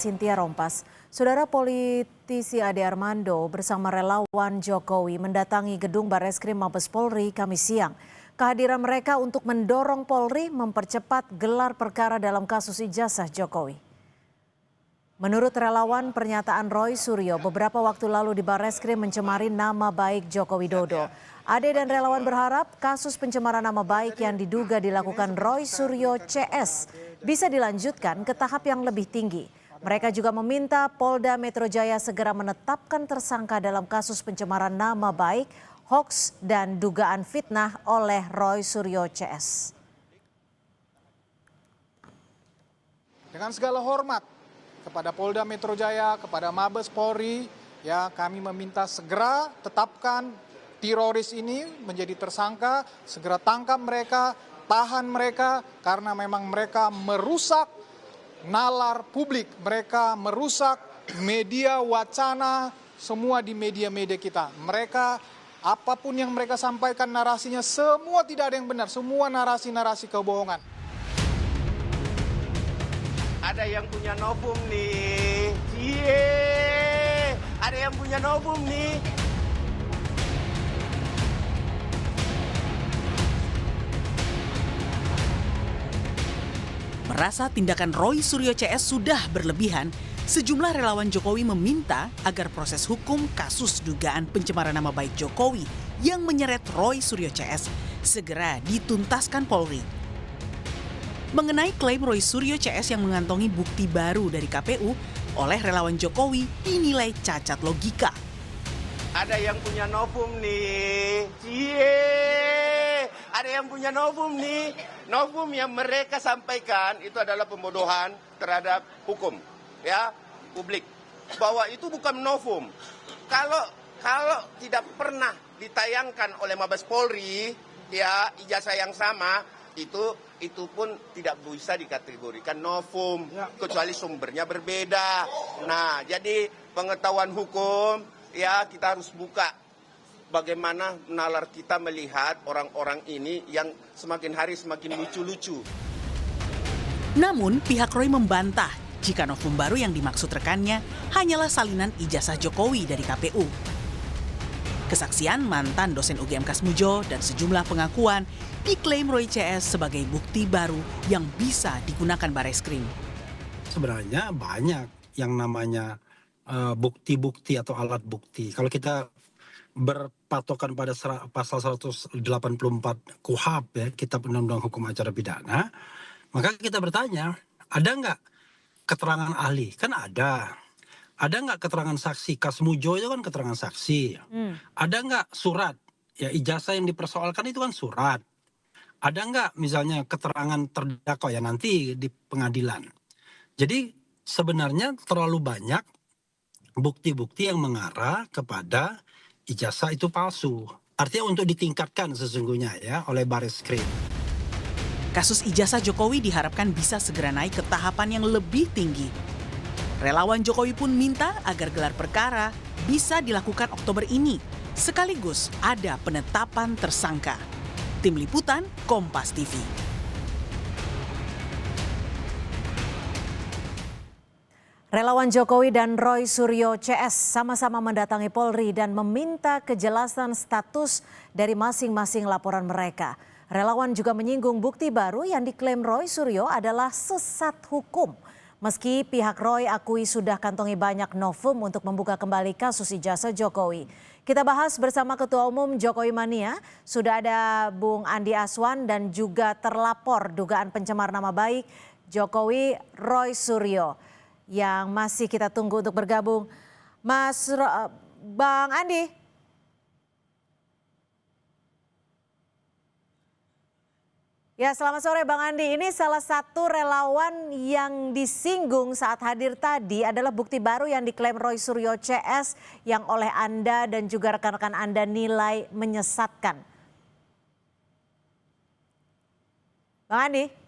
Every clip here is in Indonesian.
Cynthia Rompas, saudara politisi Ade Armando bersama relawan Jokowi mendatangi gedung Barreskrim Mabes Polri Kamis siang. Kehadiran mereka untuk mendorong Polri mempercepat gelar perkara dalam kasus ijazah Jokowi. Menurut relawan, pernyataan Roy Suryo beberapa waktu lalu di Barreskrim mencemari nama baik Joko Widodo. Ade dan relawan berharap kasus pencemaran nama baik yang diduga dilakukan Roy Suryo CS bisa dilanjutkan ke tahap yang lebih tinggi. Mereka juga meminta Polda Metro Jaya segera menetapkan tersangka dalam kasus pencemaran nama baik, hoaks, dan dugaan fitnah oleh Roy Suryo CS. Dengan segala hormat kepada Polda Metro Jaya, kepada Mabes Polri, ya kami meminta segera tetapkan teroris ini menjadi tersangka, segera tangkap mereka, tahan mereka karena memang mereka merusak nalar publik, mereka merusak media wacana semua di media-media kita. Mereka apapun yang mereka sampaikan narasinya semua tidak ada yang benar, semua narasi-narasi kebohongan. Ada yang punya novum nih. Cie. Ada yang punya novum nih. Merasa tindakan Roy Suryo CS sudah berlebihan, sejumlah relawan Jokowi meminta agar proses hukum kasus dugaan pencemaran nama baik Jokowi yang menyeret Roy Suryo CS segera dituntaskan Polri. Mengenai klaim Roy Suryo CS yang mengantongi bukti baru dari KPU oleh relawan Jokowi dinilai cacat logika. Ada yang punya novum nih. Cie. Ada yang punya novum nih. Novum yang mereka sampaikan itu adalah pembodohan terhadap hukum, ya, publik. Bahwa itu bukan novum. Kalau tidak pernah ditayangkan oleh Mabes Polri, ya, ijazah yang sama, itu pun tidak bisa dikategorikan novum, kecuali sumbernya berbeda. Nah, jadi pengetahuan hukum, ya, kita harus buka bagaimana nalar kita melihat orang-orang ini yang semakin hari semakin lucu-lucu. Namun pihak Roy membantah jika novum baru yang dimaksud rekannya hanyalah salinan ijazah Jokowi dari KPU. Kesaksian mantan dosen UGM Kasmujo dan sejumlah pengakuan diklaim Roy CS sebagai bukti baru yang bisa digunakan Barreskrim. Sebenarnya banyak yang namanya bukti-bukti atau alat bukti. Kalau kita berpatokan pada pasal 184 KUHP, ya, Kitab Undang-Undang Hukum Acara Pidana, maka kita bertanya, ada nggak keterangan ahli? Kan ada. Ada nggak keterangan saksi? Kasmujo itu kan keterangan saksi. Ada nggak surat? Ya, ijazah yang dipersoalkan itu kan surat. Ada nggak misalnya keterangan terdakwa ya nanti di pengadilan. Jadi sebenarnya terlalu banyak bukti-bukti yang mengarah kepada ijazah itu palsu. Artinya untuk ditingkatkan sesungguhnya ya oleh Barreskrim. Kasus ijazah Jokowi diharapkan bisa segera naik ke tahapan yang lebih tinggi. Relawan Jokowi pun minta agar gelar perkara bisa dilakukan Oktober ini, sekaligus ada penetapan tersangka. Tim Liputan, Kompas TV. Relawan Jokowi dan Roy Suryo CS sama-sama mendatangi Polri dan meminta kejelasan status dari masing-masing laporan mereka. Relawan juga menyinggung bukti baru yang diklaim Roy Suryo adalah sesat hukum. Meski pihak Roy akui sudah kantongi banyak novum untuk membuka kembali kasus ijazah Jokowi. Kita bahas bersama Ketua Umum Jokowi Mania, sudah ada Bung Andi Aswan dan juga terlapor dugaan pencemar nama baik Jokowi Roy Suryo yang masih kita tunggu untuk bergabung. Bang Andi. Ya, selamat sore Bang Andi. Ini salah satu relawan yang disinggung saat hadir tadi adalah bukti baru yang diklaim Roy Suryo CS yang oleh Anda dan juga rekan-rekan Anda nilai menyesatkan. Bang Andi.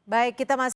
Baik, kita masih